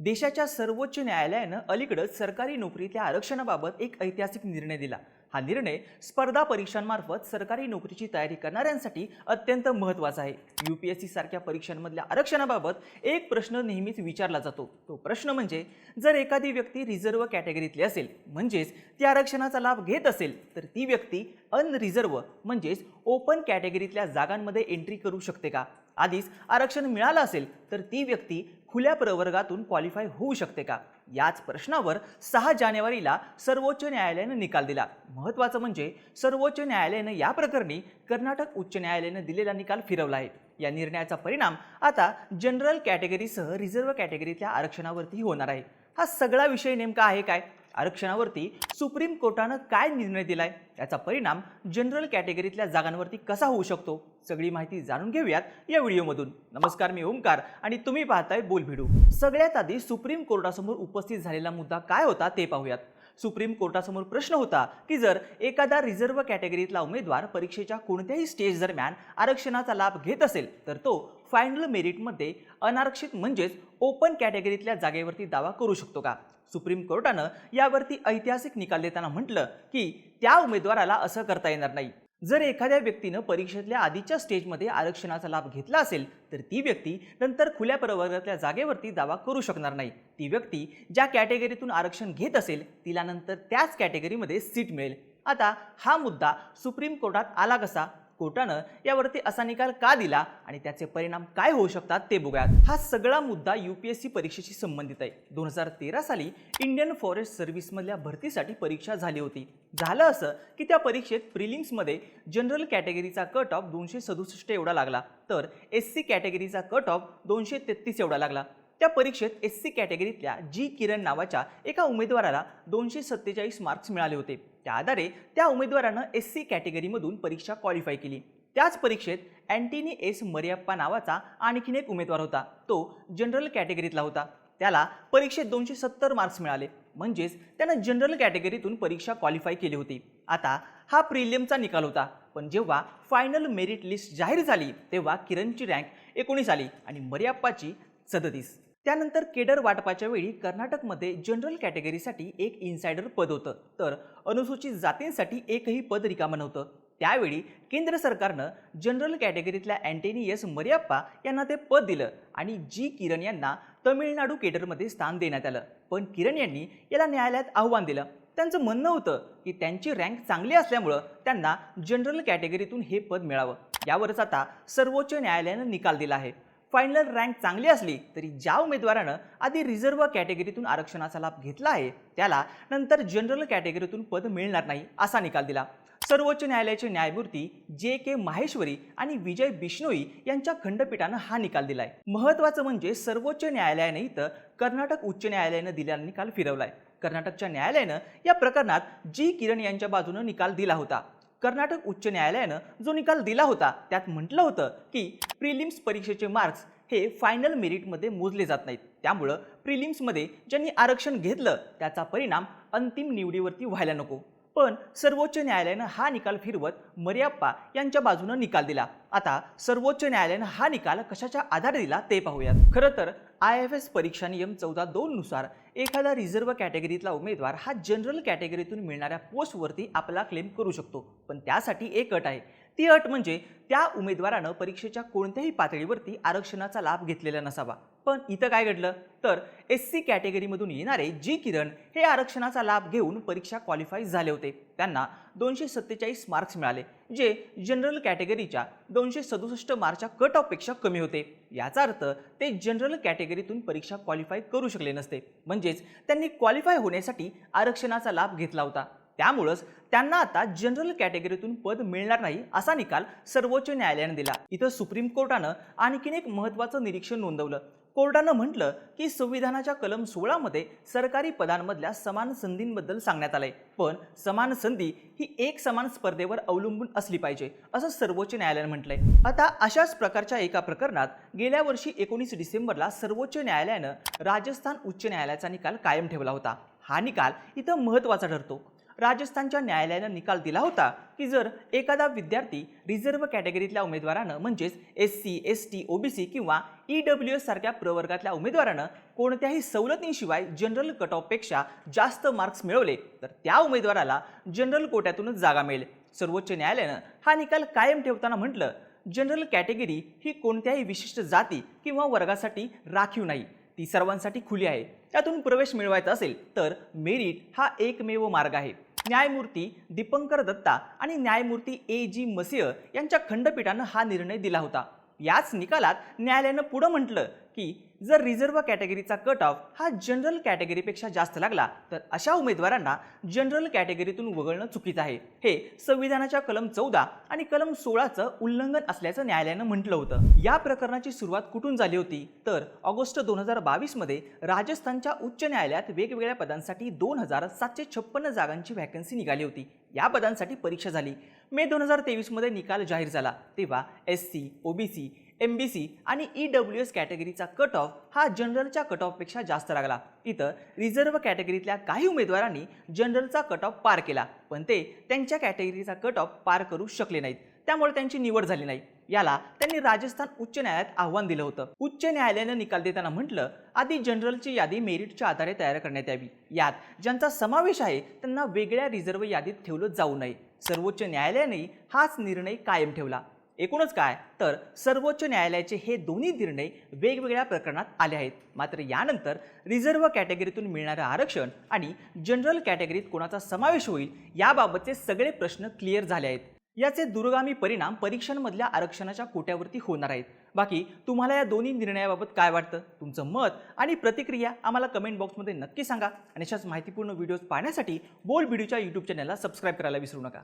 देशाच्या सर्वोच्च न्यायालयानं अलीकडेच सरकारी नोकरीतल्या आरक्षणाबाबत एक ऐतिहासिक निर्णय दिला। हा निर्णय स्पर्धा परीक्षांमार्फत सरकारी नोकरीची तयारी करणाऱ्यांसाठी अत्यंत महत्त्वाचा आहे। यूपीएससी सारख्या परीक्षांमधल्या आरक्षणाबाबत एक प्रश्न नेहमीच विचारला जातो। तो प्रश्न म्हणजे जर एखादी व्यक्ती रिझर्व्ह कॅटेगरीतली असेल म्हणजेच ती आरक्षणाचा लाभ घेत असेल तर ती व्यक्ती अनरिझर्व्ह म्हणजेच ओपन कॅटेगरीतल्या जागांमध्ये एंट्री करू शकते का? आधीच आरक्षण मिळालं असेल तर ती व्यक्ती खुल्या प्रवर्गातून क्वालिफाय होऊ शकते का? याच प्रश्नावर 6 जानेवारीला सर्वोच्च न्यायालयाने निकाल दिला। महत्त्वाचं म्हणजे सर्वोच्च न्यायालयानं या प्रकरणी कर्नाटक उच्च न्यायालयानं दिलेला निकाल फिरवला आहे। या निर्णयाचा परिणाम आता जनरल कॅटेगरीसह रिझर्व्ह कॅटेगरीतल्या आरक्षणावरती होणार आहे। हा सगळा विषय नेमका आहे काय? आरक्षणावरती सुप्रीम कोर्टानं काय निर्णय दिलाय? याचा परिणाम जनरल कॅटेगरीतल्या जागांवरती कसा होऊ शकतो? सगळी माहिती जाणून घेऊयात या व्हिडिओमधून। नमस्कार, मी ओमकार आणि तुम्ही पाहताय बोल भिडू। सगळ्यात आधी सुप्रीम कोर्टासमोर उपस्थित झालेला मुद्दा काय होता ते पाहूयात। सुप्रीम कोर्टासमोर प्रश्न होता की जर एखादा रिझर्व्ह कॅटेगरीतला उमेदवार परीक्षेच्या कोणत्याही स्टेज दरम्यान आरक्षणाचा लाभ घेत असेल तर तो फायनल मेरिटमध्ये अनारक्षित म्हणजेच ओपन कॅटेगरीतल्या जागेवरती दावा करू शकतो का? सुप्रीम कोर्टानं यावरती ऐतिहासिक निकाल देताना म्हटलं की त्या उमेदवाराला असं करता येणार नाही। जर एखाद्या व्यक्तीनं परीक्षेतल्या आधीच्या स्टेजमध्ये आरक्षणाचा लाभ घेतला असेल तर ती व्यक्ती नंतर खुल्या प्रवर्गातल्या जागेवरती दावा करू शकणार नाही। ती व्यक्ती ज्या कॅटेगरीतून आरक्षण घेत असेल तिला नंतर त्याच कॅटेगरीमध्ये सीट मिळेल। आता हा मुद्दा सुप्रीम कोर्टात आला कसा? कोर्टानं यावरती असा निकाल का दिला आणि त्याचे परिणाम काय होऊ शकतात ते बघूयात। हा सगळा मुद्दा यूपीएससी परीक्षेशी संबंधित आहे। 2013 साली इंडियन फॉरेस्ट सर्व्हिसमधल्या भरतीसाठी परीक्षा झाली होती। झालं असं की त्या परीक्षेत प्रिलिम्समध्ये जनरल कॅटेगरीचा कट ऑफ 267 एवढा लागला तर एससी कॅटेगरीचा कट ऑफ 233 एवढा लागला। त्या परीक्षेत एससी कॅटेगरीतल्या जी किरण नावाच्या एका उमेदवाराला 247 मार्क्स मिळाले होते। त्या आधारे त्या उमेदवारानं एससी कॅटेगरीमधून परीक्षा क्वालिफाय केली। त्याच परीक्षेत अँटनी एस मरियप्पा नावाचा आणखीन एक उमेदवार होता। तो जनरल कॅटेगरीतला होता। त्याला परीक्षेत 270 मार्क्स मिळाले म्हणजेच त्यानं जनरल कॅटेगरीतून परीक्षा क्वालिफाय केली होती। आता हा प्रिलिमचा निकाल होता, पण जेव्हा फायनल मेरिट लिस्ट जाहीर झाली तेव्हा किरणची रँक 19 आली आणि मरियप्पाची 37। त्यानंतर केडर वाटपाच्या वेळी कर्नाटकमध्ये जनरल कॅटेगरीसाठी एक इन्सायडर पद होतं तर अनुसूचित जातींसाठी एकही पद रिकामं नव्हतं। त्यावेळी केंद्र सरकारनं जनरल कॅटेगरीतल्या अँटनी एस मरियप्पा यांना ते पद दिलं आणि जी किरण यांना तमिळनाडू केडरमध्ये स्थान देण्यात आलं। पण किरण यांनी याला न्यायालयात आव्हान दिलं। त्यांचं म्हणणं होतं की त्यांची रँक चांगली असल्यामुळं त्यांना जनरल कॅटेगरीतून हे पद मिळावं। यावरच आता सर्वोच्च न्यायालयानं निकाल दिला आहे। फायनल रँक चांगली असली तरी ज्या उमेदवारानं आधी रिझर्व्ह कॅटेगरीतून आरक्षणाचा लाभ घेतला आहे त्याला नंतर जनरल कॅटेगरीतून पद मिळणार नाही असा निकाल दिला। सर्वोच्च न्यायालयाचे न्यायमूर्ती जे माहेश्वरी आणि विजय बिश्नोई यांच्या खंडपीठानं हा निकाल दिलाय। महत्त्वाचं म्हणजे सर्वोच्च न्यायालयाने इथं कर्नाटक उच्च न्यायालयानं दिलेला निकाल फिरवलाय। कर्नाटकच्या न्यायालयानं या प्रकरणात जी किरण यांच्या बाजूनं निकाल दिला होता। कर्नाटक उच्च न्यायालयानं जो निकाल दिला होता त्यात म्हटलं होतं की प्रिलिम्स परीक्षेचे मार्क्स हे फायनल मेरिटमध्ये मोजले जात नाहीत। त्यामुळं प्रिलिम्समध्ये ज्यांनी आरक्षण घेतलं त्याचा परिणाम अंतिम निवडीवरती व्हायला नको। पण सर्वोच्च न्यायालयानं हा निकाल फिरवत मरियप्पा यांच्या बाजूनं निकाल दिला। आता सर्वोच्च न्यायालयानं हा निकाल कशाच्या आधारे दिला ते पाहूयात। खरं तर IFS परीक्षा नियम 14(2) नुसार एखादा रिझर्व्ह कॅटेगरीतला उमेदवार हा जनरल कॅटेगरीतून मिळणाऱ्या पोस्टवरती आपला क्लेम करू शकतो, पण त्यासाठी एक अट आहे। ती अट म्हणजे त्या उमेदवारानं परीक्षेच्या कोणत्याही पातळीवरती आरक्षणाचा लाभ घेतलेला नसावा। पण इथं काय घडलं तर एससी कॅटेगरीमधून येणारे जी किरण हे आरक्षणाचा लाभ घेऊन परीक्षा क्वालिफाय झाले होते। त्यांना 247 मार्क्स मिळाले जे जनरल कॅटेगरीच्या 267 मार्कच्या कट ऑफ पेक्षा कमी होते। याचा अर्थ ते जनरल कॅटेगरीतून परीक्षा क्वालिफाय करू शकले नसते, म्हणजेच त्यांनी क्वालिफाय होण्यासाठी आरक्षणाचा लाभ घेतला होता। त्यामुळेच त्यांना आता जनरल कॅटेगरीतून पद मिळणार नाही असा निकाल सर्वोच्च न्यायालयाने दिला। इथं सुप्रीम कोर्टानं आणखीन एक महत्त्वाचं निरीक्षण नोंदवलं। कोर्टानं म्हटलं की संविधानाच्या कलम 16 मध्ये सरकारी पदांमधल्या समान संधींबद्दल सांगण्यात आलंय, पण समान संधी ही एक समान स्पर्धेवर अवलंबून असली पाहिजे असं सर्वोच्च न्यायालयानं म्हटलंय। आता अशाच प्रकारच्या एका प्रकरणात गेल्या वर्षी 19 डिसेंबरला सर्वोच्च न्यायालयानं राजस्थान उच्च न्यायालयाचा निकाल कायम ठेवला होता। हा निकाल इथं महत्त्वाचा ठरतो। राजस्थानच्या न्यायालयानं निकाल दिला होता की जर एखादा विद्यार्थी रिझर्व्ह कॅटेगरीतल्या उमेदवारानं म्हणजेच SC, ST, OBC किंवा EWS सारख्या प्रवर्गातल्या उमेदवारानं कोणत्याही सवलतीशिवाय जनरल कट ऑफपेक्षा जास्त मार्क्स मिळवले तर त्या उमेदवाराला जनरल कोट्यातूनच जागा मिळेल. सर्वोच्च न्यायालयानं हा निकाल कायम ठेवताना म्हटलं, जनरल कॅटेगरी ही कोणत्याही विशिष्ट जाती किंवा वर्गासाठी राखीव नाही, ती सर्वांसाठी खुली आहे. त्यातून प्रवेश मिळवायचा असेल तर मेरिट हा एकमेव मार्ग आहे. न्यायमूर्ती दीपंकर दत्ता आणि न्यायमूर्ती AG मसिह यांच्या खंडपीठानं हा निर्णय दिला होता. याच निकालात न्यायालयानं पुढं म्हटलं की जर रिझर्व्ह कॅटेगरीचा कट ऑफ हा जनरल कॅटेगरीपेक्षा जास्त लागला तर अशा उमेदवारांना जनरल कॅटेगरीतून वगळणं चुकीचं आहे. हे संविधानाच्या कलम 14 आणि कलम 16चं उल्लंघन असल्याचं न्यायालयानं म्हटलं होतं. या प्रकरणाची सुरुवात कुठून झाली होती तर ऑगस्ट 2022 मध्ये राजस्थानच्या उच्च न्यायालयात वेगवेगळ्या पदांसाठी 2756 जागांची व्हॅकन्सी निघाली होती. या पदांसाठी परीक्षा झाली. मे 2023 मध्ये निकाल जाहीर झाला तेव्हा SC, OBC, MBC आणि EWS कॅटेगरीचा कट ऑफ हा जनरलच्या कट ऑफपेक्षा जास्त लागला. इथं रिझर्व्ह कॅटेगरीतल्या काही उमेदवारांनी जनरलचा कट ऑफ पार केला पण ते त्यांच्या कॅटेगरीचा कट ऑफ पार करू शकले नाहीत, त्यामुळे त्यांची निवड झाली नाही. याला त्यांनी राजस्थान उच्च न्यायालयात आव्हान दिलं होतं. उच्च न्यायालयानं निकाल देताना म्हटलं, आधी जनरलची यादी मेरिटच्या आधारे तयार करण्यात यावी. यात ज्यांचा समावेश आहे त्यांना वेगळ्या रिझर्व्ह यादीत ठेवलं जाऊ नये. सर्वोच्च न्यायालयाने हाच निर्णय कायम ठेवला. एकूणच काय तर सर्वोच्च न्यायालयाचे हे दोन्ही निर्णय वेगवेगळ्या प्रकरणात आले आहेत. मात्र यानंतर रिझर्व्ह कॅटेगरीतून मिळणारं आरक्षण आणि जनरल कॅटेगरीत कोणाचा समावेश होईल याबाबतचे सगळे प्रश्न क्लिअर झाले आहेत. याचे दूरगामी परिणाम परीक्षांमधल्या आरक्षणाच्या कोट्यावरती होणार आहेत. बाकी तुम्हाला या दोन्ही निर्णयाबाबत काय वाटतं? तुमचं मत आणि प्रतिक्रिया आम्हाला कमेंट बॉक्समध्ये नक्की सांगा आणि अशाच माहितीपूर्ण व्हिडिओज पाहण्यासाठी बोल्ड व्हिडिओच्या YouTube चॅनलला सबस्क्राईब करायला विसरू नका.